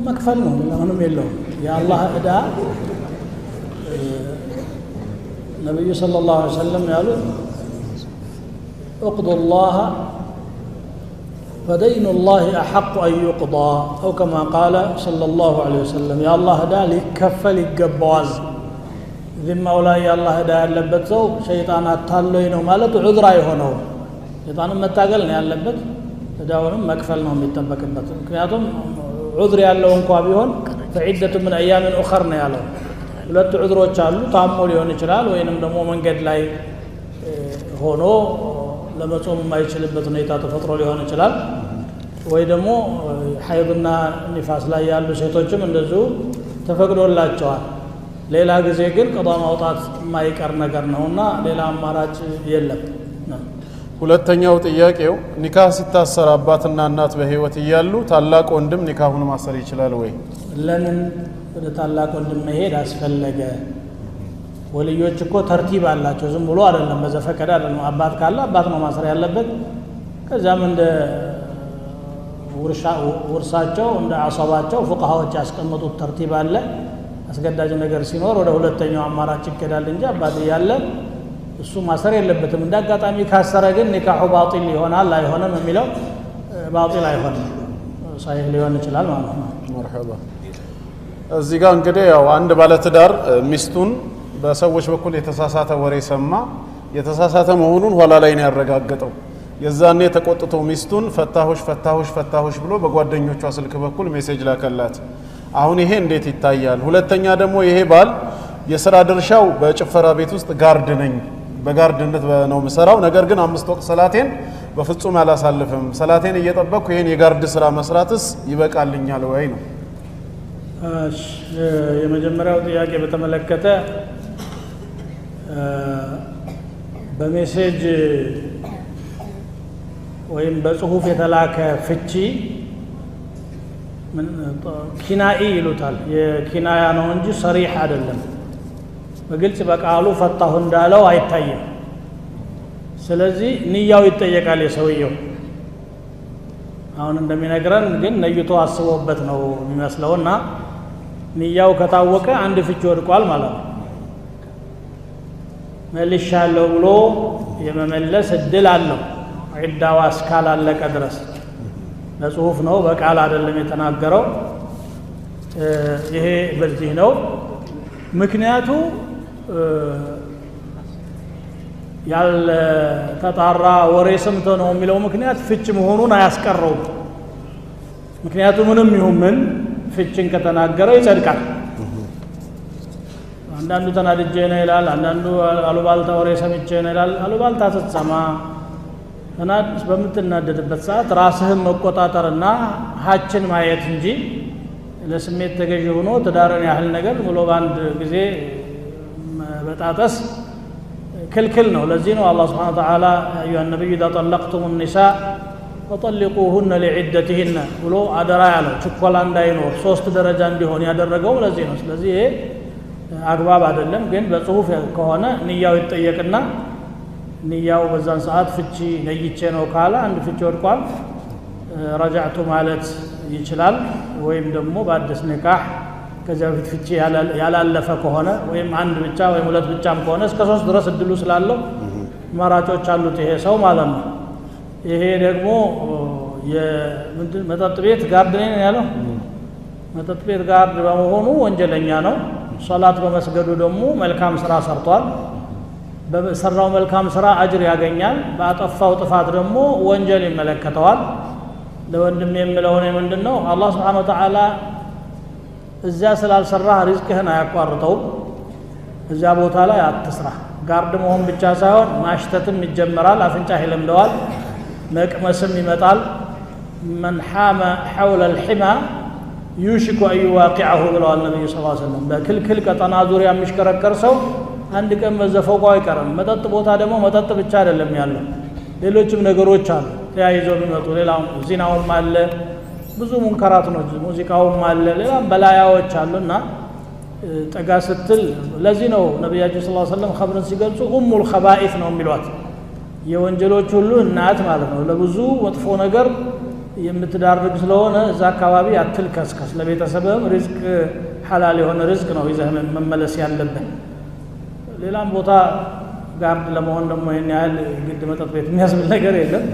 መክፈል ነው፣ ምንም የለውም። የአላህ ዕዳ ነብዩ ሰለላሁ ዐለይሂ ወሰለም ያሉት اقضوا الله فدين الله أحق أن يقضى أو كما قال صلى الله عليه وسلم يا الله دا ليكفل يقبواز ذمة ولا يا الله دا ያለበት ሰው ሸይጣን አታሎኝ ነው ማለት ዑዝራ ይሆነው ሸይጣን መታገል ነው ያለበት ዕዳውንም መክፈል ነው የሚጠበቅበት። ምክንያቱም ዑዝር ያለው እንኳን ቢሆን فعدة من أيام أخر ነው ያለው። ሁለት ዑዝሮች አሉ። ታሞ ሊሆን ይችላል ወይንም ደግሞ መንገድ ላይ ሆኖ ለመጾም የማይችልበት ሁኔታ ተፈጥሮ ሊሆን ይችላል። ወይ ደግሞ ሐይድና ንፋስ ላይ ያሉ ሴቶችም እንደዚሁ ተፈቅዶላቸዋል። ሌላ ጊዜ ግን ቀዷ ማውጣት የማይቀር ነገር ነውና ሌላ አማራጭ የለም። ሁለተኛው ጥያቄው ኒካህ ሲታሰር አባትና እናት በህይወት እያሉ ታላቅ ወንድም ኒካሁን ማሰር ይችላል ወይ? ለምን ወደ ታላቅ ወንድም መሄድ አስፈለገ? ወልዮች እኮ ተርቲብ አላቸው። ዝም ብሎ አይደለም፣ በዘፈቀደ አይደለም። አባት ካለ አባት ነው ማሰር ያለበት። ከዛም እንደ ውርሳቸው እንደ አሰባቸው ፉቃሃዎች ያስቀመጡት ተርቲብ አለ። አስገዳጅ ነገር ሲኖር ወደ ሁለተኛው አማራጭ ይከዳል እንጂ አባት ያለ እሱ ማሰር የለበትም። እንደ አጋጣሚ ካሰረ ግን ኒካሁ ባጢል ይሆናል አይሆንም የሚለው ባጢል አይሆንም፣ ሳይህ ሊሆን ይችላል ማለት ነው። መርሐባ። እዚህ ጋር እንግዲህ ያው አንድ ባለትዳር ሚስቱን በሰዎች በኩል የተሳሳተ ወሬ ሰማ። የተሳሳተ መሆኑን ኋላ ላይ ነው ያረጋገጠው። የዛኔ ተቆጥቶ ሚስቱን ፈታሁሽ ብሎ በጓደኞቿ ስልክ በኩል ሜሴጅ ላከላት። አሁን ይሄ እንዴት ይታያል? ሁለተኛ ደግሞ ይሄ ባል የሥራ ድርሻው በጭፈራ ቤት ውስጥ ጋርድ ነኝ፣ በጋርድነት ነው የምሰራው፣ ነገር ግን 5 ወቅት ሰላቴን በፍጹም አላሳልፍም። ሰላቴን እየጠበቅኩ ይሄን የጋርድ ስራ መስራትስ ይበቃልኛል ወይ ነው? የመጀመሪያው ጥያቄ በተመለከተ በሜሴጅ ወይም በጽሁፍ የተላከ ፍቺ ኪናኢ ይሉታል። የኪናያ ነው እንጂ ሰሪሕ አይደለም። በግልጽ በቃሉ ፈታሁ እንዳለው አይታይም። ስለዚህ ንያው ይጠየቃል የሰውየው። አሁን እንደሚነግረን ግን ነይቶ አስቦበት ነው የሚመስለውና ንያው ከታወቀ አንድ ፍቺ ወድቋል ማለት ነው። መልሻለሁ ብሎ የመመለስ እድል አለው ዒዳዋ እስካላለቀ ድረስ። በጽሁፍ ነው በቃል አይደለም የተናገረው። ይሄ በዚህ ነው ምክንያቱ። ያልተጣራ ወሬ ሰምቶ ነው የሚለው ምክንያት ፍች መሆኑን አያስቀረውም። ምክንያቱ ምንም ይሁን ምን ፍችን ከተናገረው ይጸድቃል። አንዳንዱ ተናድጄ ነው ይላል፣ አንዳንዱ አሉባልታ ወሬ ሰምቼ ነው ይላል። አሉባልታ ስትሰማ በምትናደድበት ሰዓት ራስህን መቆጣጠርና ሀችን ማየት እንጂ ለስሜት ተገዥ ሆኖ ትዳርን ያህል ነገር ብሎ በአንድ ጊዜ በጣጠስ ክልክል ነው። ለዚህ ነው አላህ ሱብሓነሁ ወተዓላ አዩሃ ነቢዩ ኢዛ ጠለቅቱሙ ኒሳእ ፈጠሊቁሁነ ሊዒደቲሂነ ብሎ አደራ ያለው። ችኮላ እንዳይኖር 3 ደረጃ እንዲሆን ያደረገው ለዚህ ነው። ስለዚህ ይሄ አግባብ አይደለም። ግን በጽሁፍ ከሆነ ንያው ይጠየቅና ንያው በዛን ሰዓት ፍቺ ነይቼ ነው ካለ አንድ ፍቺ ወድቋል። ረጃዕቱ ማለት ይችላል ወይም ደግሞ በአዲስ ኒካህ ከዛ በፊት ፍቺ ያላለፈ ከሆነ ወይም አንድ ብቻ ወይም ሁለት ብቻም ከሆነ እስከ 3 ድረስ እድሉ ስላለው ማራጮች አሉት ይሄ ሰው ማለት ነው። ይሄ ደግሞ የመጠጥ ቤት ጋርድ ነኝ ያለው መጠጥ ቤት ጋርድ በመሆኑ ወንጀለኛ ነው። ሶላት በመስገዱ ደግሞ መልካም ስራ ሰርቷል። በሰራው መልካም ስራ አጅር ያገኛል። ባጠፋው ጥፋት ደግሞ ወንጀል ይመለከተዋል። ለወንድም የምለው ነው ምንድነው አላህ Subhanahu Wa Ta'ala እዛ ስላልሰራህ ሪዝቅህን አያቋርጠውም። እዛ ቦታ ላይ አትስራ። ጋርድ መሆን ብቻ ሳይሆን ማሽተትም ይጀምራል። አፍንጫህ ይለምደዋል፣ መቅመስም ይመጣል። من حام حول الحمى يوشك أن يواقعه ብለዋል ነብዩ ሰለላሁ ዐለይሂ ወሰለም። በክልክል ቀጠና ዙሪያ የሚሽከረከር ሰው አንድ ቀን መዘፈቁ አይቀርም። መጠጥ ቦታ ደግሞ መጠጥ ብቻ አይደለም ያለው ሌሎችም ነገሮች አሉ ተያይዘው የሚመጡ ሌላው ዚናውም አለ ብዙ ሙንከራት ነው ሙዚቃውም አለ ሌላም በላያዎች አሉና ጠጋ ስትል ለዚህ ነው ነብያችን ሰለላሁ ዐለይሂ ወሰለም ኸምርን ሲገልጹ ኡሙል ኸባኢስ ነው የሚሏት የወንጀሎች ሁሉ እናት ማለት ነው። ለብዙ መጥፎ ነገር የምትዳርግ ስለሆነ እዛ አካባቢ አትልከስከስ። ለቤተሰብም ሪዝቅ ሐላል የሆነ ሪዝቅ ነው ይዘህ መመለስ ያለብህ። ሌላም ቦታ ጋርድ ለመሆን ደግሞ ይሄን ያህል ግድ መጠጥ ቤት የሚያስብል ነገር የለም።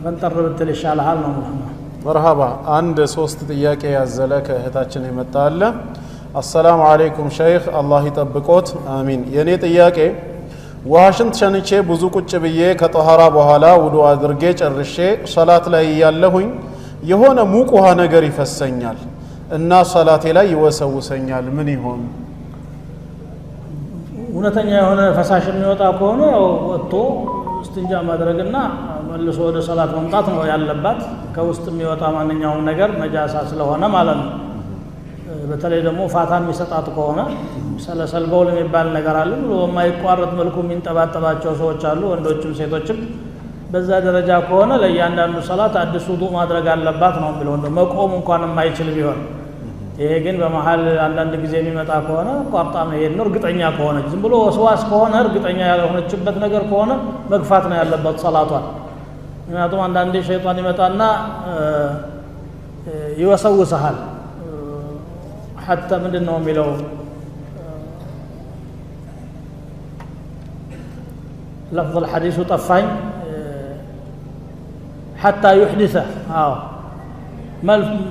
ፈንጠር ብትል ይሻልሃል ነው ማለት ነው። መርሃባ አንድ 3 ጥያቄ ያዘለ ከእህታችን የመጣ አለ። አሰላሙ አለይኩም ሸይኽ አላህ ይጠብቆት አሚን። የኔ ጥያቄ ውሃሽን ሸንቼ ብዙ ቁጭ ብዬ ከጠሃራ በኋላ ውዱ አድርጌ ጨርሼ ሶላት ላይ ያለሁኝ የሆነ ሙቅ ውሃ ነገር ይፈሰኛል እና ሶላቴ ላይ ይወሰውሰኛል ምን ይሆን? እውነተኛ የሆነ ፈሳሽ የሚወጣ ከሆነ ወጥቶ እስትንጃ ማድረግና መልሶ ወደ ሶላት መምጣት ነው ያለባት። ከውስጥ የሚወጣ ማንኛውም ነገር ነጃሳ ስለሆነ ማለት ነው። በተለይ ደግሞ ፋታ የሚሰጣት ከሆነ ሰለሰል በውል የሚባል ነገር አለ ብሎ የማይቋረጥ መልኩ የሚንጠባጠባቸው ሰዎች አሉ ወንዶችም ሴቶችም። በዛ ደረጃ ከሆነ ለእያንዳንዱ ሶላት አዲስ ውዱእ ማድረግ አለባት ነው የሚለው እንደው መቆም እንኳን የማይችል ቢሆን። ይሄ ግን በመሃል አንዳንድ ጊዜ የሚመጣ ከሆነ ቋርጣ መሄድ ነው እርግጠኛ ከሆነች። ዝም ብሎ ወስዋስ ከሆነ እርግጠኛ ያልሆነችበት ነገር ከሆነ መግፋት ነው ያለበት ሶላቷን። ምክንያቱም አንዳንዴ ሸይጣን ይመጣና ይወሰውስሃል حتى ምንድነው የሚለው لفظ الحديث طفاኝ حتى يحدث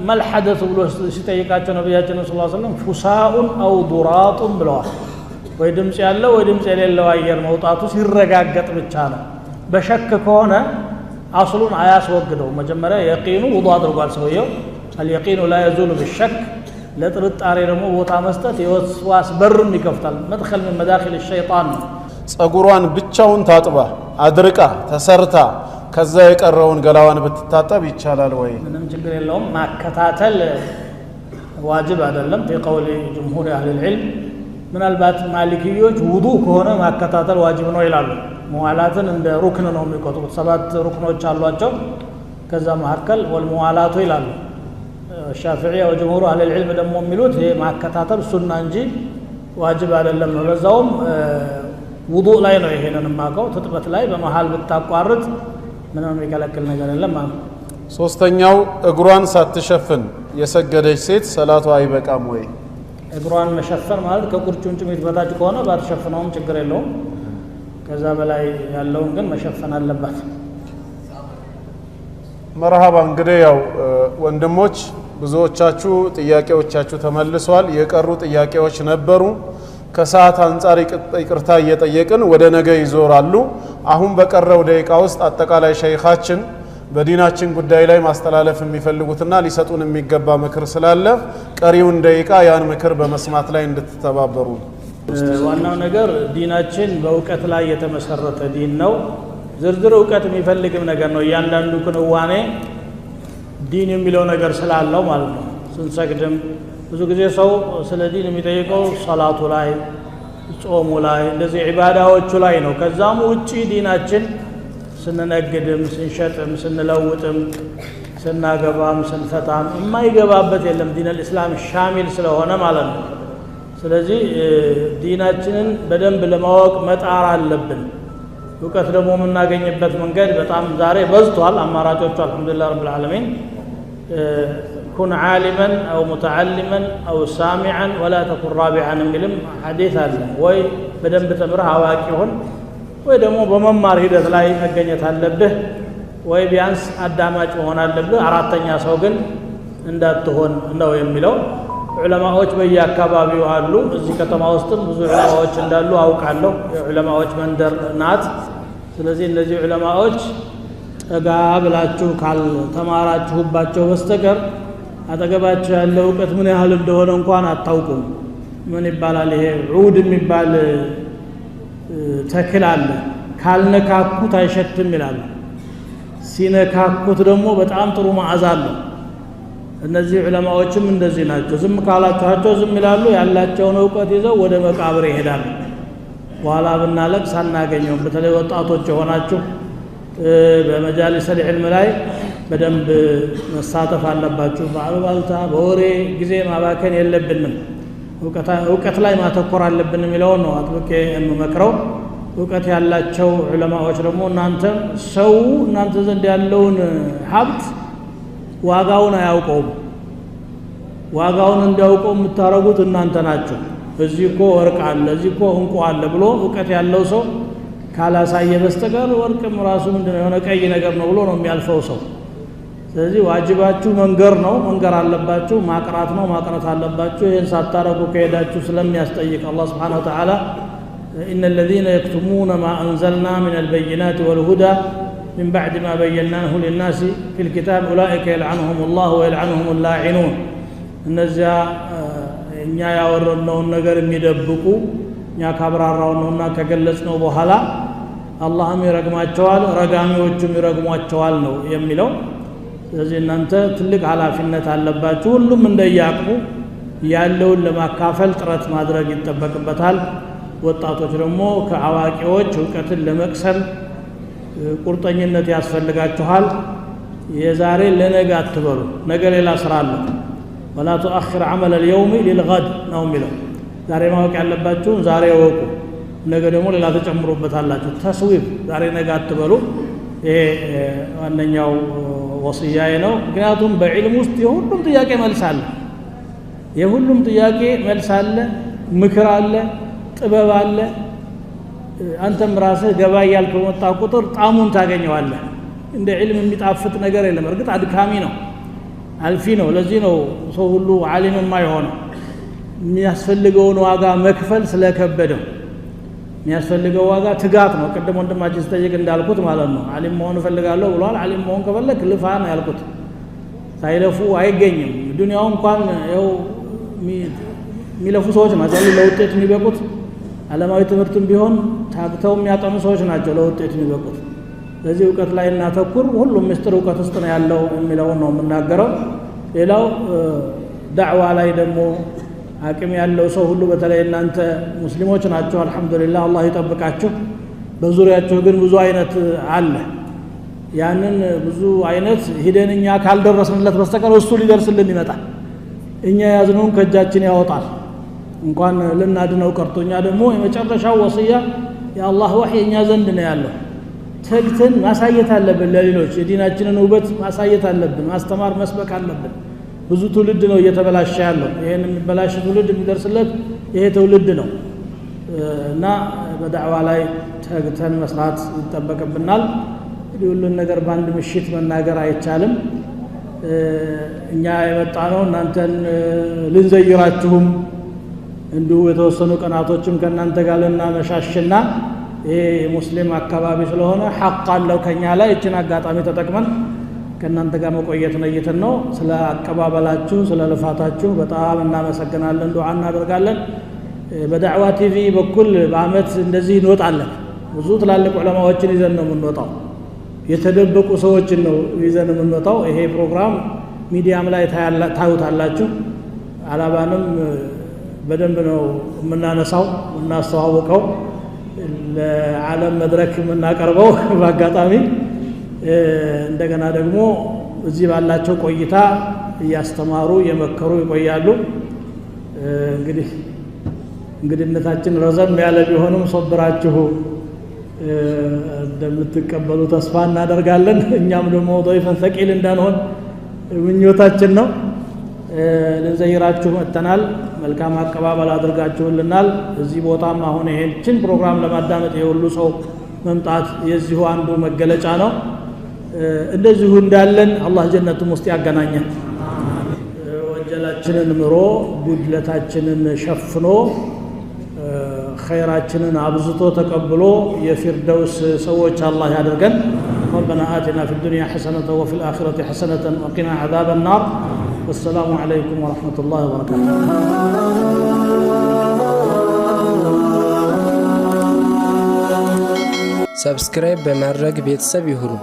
ما الحدث ብሎ ሲጠይቃቸው ነብያችን ሰለላሁ ዐለይሂ ወሰለም فساء أو ضراط ብለዋል። ወይ ድምጽ ያለው ወይ ድምጽ የሌለው አየር መውጣቱ ሲረጋገጥ ብቻ ነው። በሸክ ከሆነ አስሉን አያስወግደው። መጀመሪያ የቂኑ ውዱእ አድርጓል ሰውየው። اليقين لا يزول بالشك ለጥርጣሬ ደግሞ ቦታ መስጠት የወስዋስ በርም ይከፍታል። መድኸል من مداخل الشيطان። ጸጉሯን ብቻውን ታጥባ አድርቃ ተሰርታ ከዛ የቀረውን ገላዋን ብትታጠብ ይቻላል ወይ? ምንም ችግር የለውም። ማከታተል ዋጅብ አይደለም በቀውል ጀምሁር አህል العلم። ምናልባት ማሊኪዮች ውዱእ ከሆነ ማከታተል ዋጅብ ነው ይላሉ። ሙዋላትን እንደ ሩክን ነው የሚቆጥሩት። 7 ሩክኖች አሏቸው። ከዛ መካከል ወልሙዋላቱ ይላሉ። الشافعية وجمهور أهل العلم ደግሞ የሚሉት ይሄ ማከታተል ሱና እንጂ ዋጅብ አይደለም ነው። ለዛውም ውዱእ ላይ ነው ይሄንን ማቀው። ትጥበት ላይ በመሃል ብታቋርጥ ምንም የሚከለክል ነገር የለም ማለት ነው። ሶስተኛው እግሯን ሳትሸፍን የሰገደች ሴት ሰላቷ አይበቃም ወይ? እግሯን መሸፈን ማለት ከቁርጭምጭሚት በታች ከሆነ ባትሸፍነውም ችግር የለውም። ከዛ በላይ ያለውን ግን መሸፈን አለባት። መርሃባ እንግዲህ ያው ወንድሞች ብዙዎቻችሁ ጥያቄዎቻችሁ ተመልሷል። የቀሩ ጥያቄዎች ነበሩ። ከሰዓት አንፃር ይቅርታ እየጠየቅን ወደ ነገ ይዞራሉ። አሁን በቀረው ደቂቃ ውስጥ አጠቃላይ ሸይኻችን በዲናችን ጉዳይ ላይ ማስተላለፍ የሚፈልጉትና ሊሰጡን የሚገባ ምክር ስላለ ቀሪውን ደቂቃ ያን ምክር በመስማት ላይ እንድትተባበሩ። ዋናው ነገር ዲናችን በእውቀት ላይ የተመሰረተ ዲን ነው። ዝርዝር እውቀት የሚፈልግም ነገር ነው። እያንዳንዱ ክንዋኔ ዲን የሚለው ነገር ስላለው ማለት ነው። ስንሰግድም ብዙ ጊዜ ሰው ስለ ዲን የሚጠይቀው ሶላቱ ላይ ጾሙ ላይ እንደዚህ ዒባዳዎቹ ላይ ነው። ከዛም ውጪ ዲናችን ስንነግድም ስንሸጥም ስንለውጥም ስናገባም ስንፈታም የማይገባበት የለም። ዲን አልእስላም ሻሚል ስለሆነ ማለት ነው። ስለዚህ ዲናችንን በደንብ ለማወቅ መጣር አለብን። እውቀት ደግሞ የምናገኝበት መንገድ በጣም ዛሬ በዝቷል አማራጮቹ አልহামዱሊላህ ረብል ዓለሚን كن عالما او متعلما او سامعا ولا تكن رابعا የሚልም ሐዲስ አለ ወይ በደንብ ተምረህ አዋቂ ሆን ወይ ደግሞ በመማር ሂደት ላይ መገኘት አለብህ ወይ ቢያንስ አዳማጭ መሆን አለብህ አራተኛ ሰው ግን እንዳትሆን ነው የሚለው ዑለማዎች በየአካባቢው አሉ እዚህ ከተማ ውስጥም ብዙ ዑለማዎች እንዳሉ አውቃለሁ የዑለማዎች መንደር ናት ስለዚህ እነዚህ ዑለማዎች ጠጋ ብላችሁ ካል ተማራችሁባቸው በስተቀር አጠገባችሁ ያለው እውቀት ምን ያህል እንደሆነ እንኳን አታውቁም ምን ይባላል ይሄ ዑድ የሚባል ተክል አለ ካልነካኩት አይሸትም ይላል ሲነካኩት ደግሞ በጣም ጥሩ መዓዛ አለው እነዚህ ዑለማዎችም እንደዚህ ናቸው ዝም ካላችኋቸው ዝም ይላሉ ያላቸውን እውቀት ይዘው ወደ መቃብር ይሄዳሉ በኋላ ብናለቅስ አናገኘውም በተለይ ወጣቶች የሆናችሁ በመጃሊስ العلم ላይ በደንብ መሳተፍ አለባችሁ በአሉባልታ በወሬ ጊዜ ማባከን የለብንም እውቀት ላይ ማተኮር አለብን የሚለው ነው አጥብቄ የምመክረው እውቀት ያላቸው ዑለማዎች ደግሞ እናንተ ዘንድ ያለውን ሀብት ዋጋውን አያውቀውም ዋጋውን እንዲያውቀው የምታረጉት እናንተ ናችሁ እዚህ እኮ ወርቅ አለ እዚህ እኮ እንቁ አለ ብሎ እውቀት ያለው ሰው ካላሳየ በስተቀር ወርቅም ራሱ ምንድነው የሆነ ቀይ ነገር ነው ብሎ ነው የሚያልፈው ሰው ስለዚህ ዋጅባችሁ መንገር ነው መንገር አለባችሁ ማቅራት ነው ማቅራት አለባችሁ ይሄን ሳታረጉ ከሄዳችሁ ስለሚያስጠይቅ አላህ Subhanahu Wa Ta'ala إن الذين يكتمون ما أنزلنا من البينات والهدى من بعد ما بيناه للناس في الكتاب أولئك يلعنهم الله ويلعنهم اللاعنون እነዚያ እኛ ያወረድነውን ነገር የሚደብቁ እኛ ካብራራውና ከገለጽነው በኋላ አላህም ይረግማቸዋል ረጋሚዎቹም ይረግሟቸዋል ነው የሚለው ስለዚህ እናንተ ትልቅ ኃላፊነት አለባችሁ ሁሉም እንደያቅሙ ያለውን ለማካፈል ጥረት ማድረግ ይጠበቅበታል ወጣቶች ደግሞ ከአዋቂዎች እውቀትን ለመቅሰም ቁርጠኝነት ያስፈልጋችኋል የዛሬ ለነገ አትበሉ ነገ ሌላ ስራ አለ ولا تؤخر عمل اليوم للغد ነው የሚለው ዛሬ ማወቅ ያለባችሁ ዛሬ ወቁ ነገ ደግሞ ሌላ ተጨምሩበታላችሁ ተስዊብ ዛሬ ነገ አትበሉ ይሄ ዋነኛው ወሲያዬ ነው ምክንያቱም በዕልም ውስጥ የሁሉም ጥያቄ መልስ አለ የሁሉም ጥያቄ መልስ አለ ምክር አለ ጥበብ አለ አንተም ራስህ ገባ ያልክ በመጣ ቁጥር ጣሙን ታገኘዋለህ እንደ ዕልም የሚጣፍጥ ነገር የለም እርግጥ አድካሚ ነው አልፊ ነው ለዚህ ነው ሰው ሁሉ ዓሊም የማይሆነው የሚያስፈልገውን ዋጋ መክፈል ስለከበደው የሚያስፈልገው ዋጋ ትጋት ነው ቀደም ወንድማችን ሲጠይቅ እንዳልኩት ማለት ነው ዓሊም መሆን ፈልጋለሁ ብሏል ዓሊም መሆን ከፈለክ ልፋ ነው ያልኩት ሳይለፉ አይገኝም ዱንያው እንኳን ያው የሚለፉ ሰዎች ናቸው ለውጤት የሚበቁት ዓለማዊ ትምህርትም ቢሆን ታግተው የሚያጠኑ ሰዎች ናቸው ለውጤት የሚበቁት ስለዚህ እውቀት ላይ እናተኩር ሁሉም ምስጢር እውቀት ውስጥ ነው ያለው የሚለው ነው የምናገረው ሌላው ዳዕዋ ላይ ደግሞ አቅም ያለው ሰው ሁሉ በተለይ እናንተ ሙስሊሞች ናቸው አልহামዱሊላህ አላህ ይጠብቃችሁ በዙሪያችሁ ግን ብዙ አይነት አለ ያንን ብዙ አይነት ሂደንኛ ካልደረስንለት በስተቀር እሱ ሊደርስልን ይመጣል እኛ ያዝነውን ከእጃችን ያወጣል እንኳን ልናድነው ቀርቶኛ ደግሞ የመጨረሻው ወሲያ የአላህ ወህይ እኛ ዘንድ ነው ያለው ተግተን ማሳየት አለብን ለሌሎች የዲናችንን ውበት ማሳየት አለብን ማስተማር መስበክ አለብን ብዙ ትውልድ ነው እየተበላሸ ያለው ይሄን የሚበላሽ ትውልድ የሚደርስለት ይሄ ትውልድ ነው እና በዳዕዋ ላይ ተግተን መስራት ይጠበቅብናል ሁሉን ነገር በአንድ ምሽት መናገር አይቻልም እኛ የመጣነው እናንተን ልንዘይራችሁም እንዲሁ የተወሰኑ ቀናቶችም ከእናንተ ጋር ልናመሻሽና ይሄ ሙስሊም አካባቢ ስለሆነ ሐቅ አለው ከኛ ላይ እችን አጋጣሚ ተጠቅመን ከእናንተ ጋር መቆየት ነይተን ነው ስለ አቀባበላችሁ ስለ ልፋታችሁ በጣም እናመሰግናለን ዱዓ እናደርጋለን በዳዕዋ ቲቪ በኩል በአመት እንደዚህ እንወጣለን ብዙ ትላልቅ ዑለማዎችን ይዘን ነው የምንወጣው የተደበቁ ሰዎችን ነው ይዘን የምንወጣው ይሄ ፕሮግራም ሚዲያም ላይ ታዩታላችሁ አላባንም በደንብ ነው የምናነሳው እናስተዋውቀው ለዓለም መድረክ የምናቀርበው በአጋጣሚ እንደገና ደግሞ እዚህ ባላቸው ቆይታ እያስተማሩ የመከሩ ይቆያሉ እንግዲህነታችን ረዘም ያለ ቢሆንም ሶብራችሁ እንደምትቀበሉ ተስፋ እናደርጋለን እኛም ደግሞ ضيفን ثقيل እንዳንሆን ምኞታችን ነው ለዘይራችሁ መተናል መልካም አቀባበል አድርጋችሁልናል እዚህ ቦታም አሁን ይሄን ፕሮግራም ለማዳመጥ የሁሉ ሰው መምጣት የዚሁ አንዱ መገለጫ ነው እንደዚሁ እንዳለን አላህ ጀነቱን ውስጥ ያገናኘን ወንጀላችንን ምሮ ጉድለታችንን ሸፍኖ خيراتنا عبزتو تقبلو يفردوس سووش الله يادرقن ربنا آتنا في الدنيا حسنة وفي الآخرة حسنة وقنا عذاب النار والسلام عليكم ورحمة الله وبركاته سبسكرايب بمرق بيتسابي هرو